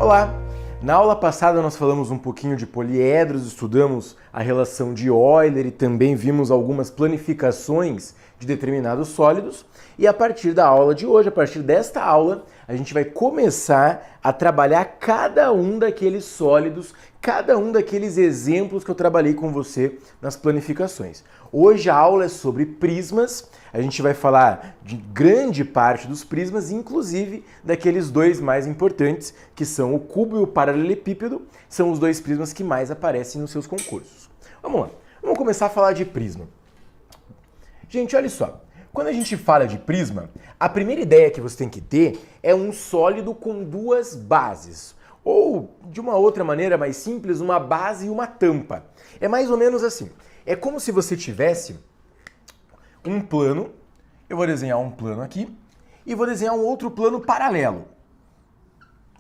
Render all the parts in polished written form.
Olá! Na aula passada nós falamos um pouquinho de poliedros, estudamos a relação de Euler e também vimos algumas planificações de determinados sólidos. E a partir da aula de hoje, a partir desta aula, a gente vai começar a trabalhar cada um daqueles sólidos, cada um daqueles exemplos que eu trabalhei com você nas planificações. Hoje a aula é sobre prismas, a gente vai falar de grande parte dos prismas, inclusive daqueles dois mais importantes, que são o cubo e o paralelepípedo, são os dois prismas que mais aparecem nos seus concursos. Vamos lá, vamos começar a falar de prisma. Gente, olha só. Quando a gente fala de prisma, a primeira ideia que você tem que ter é um sólido com duas bases. Ou, de uma outra maneira mais simples, uma base e uma tampa. É mais ou menos assim. É como se você tivesse um plano, eu vou desenhar um plano aqui, e vou desenhar um outro plano paralelo.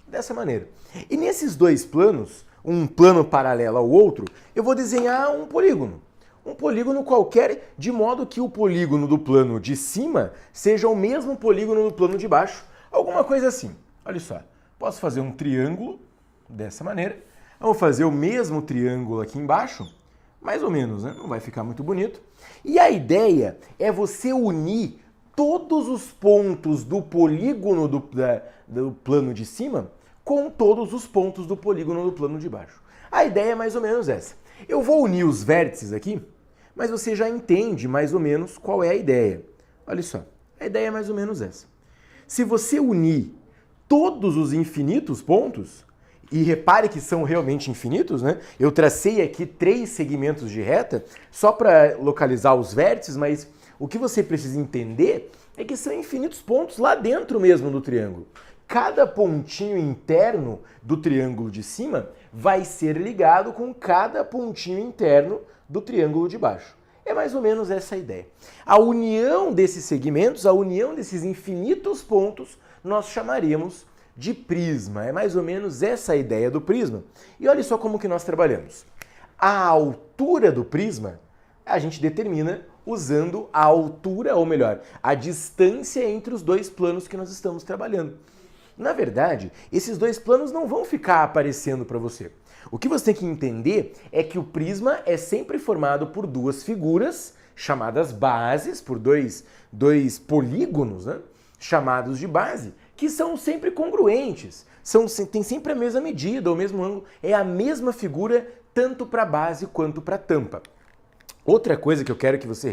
Dessa maneira. E nesses dois planos, um plano paralelo ao outro, eu vou desenhar um polígono. Um polígono qualquer, de modo que o polígono do plano de cima seja o mesmo polígono do plano de baixo. Alguma coisa assim. Olha só, posso fazer um triângulo dessa maneira. Vamos fazer o mesmo triângulo aqui embaixo, mais ou menos, né? Não vai ficar muito bonito. E a ideia é você unir todos os pontos do polígono do plano de cima com todos os pontos do polígono do plano de baixo. A ideia é mais ou menos essa. Eu vou unir os vértices aqui, mas você já entende mais ou menos qual é a ideia. Olha só, a ideia é mais ou menos essa. Se você unir todos os infinitos pontos, e repare que são realmente infinitos, né? Eu tracei aqui 3 segmentos de reta só para localizar os vértices, mas o que você precisa entender é que são infinitos pontos lá dentro mesmo do triângulo. Cada pontinho interno do triângulo de cima vai ser ligado com cada pontinho interno do triângulo de baixo. É mais ou menos essa a ideia. A união desses segmentos, a união desses infinitos pontos, nós chamaríamos de prisma. É mais ou menos essa a ideia do prisma. E olha só como que nós trabalhamos. A altura do prisma a gente determina usando a altura, ou melhor, a distância entre os dois planos que nós estamos trabalhando. Na verdade, esses dois planos não vão ficar aparecendo para você. O que você tem que entender é que o prisma é sempre formado por duas figuras, chamadas bases, por dois polígonos, né, chamados de base, que são sempre congruentes, tem sempre a mesma medida, o mesmo ângulo, é a mesma figura tanto para a base quanto para a tampa. Outra coisa que eu quero que você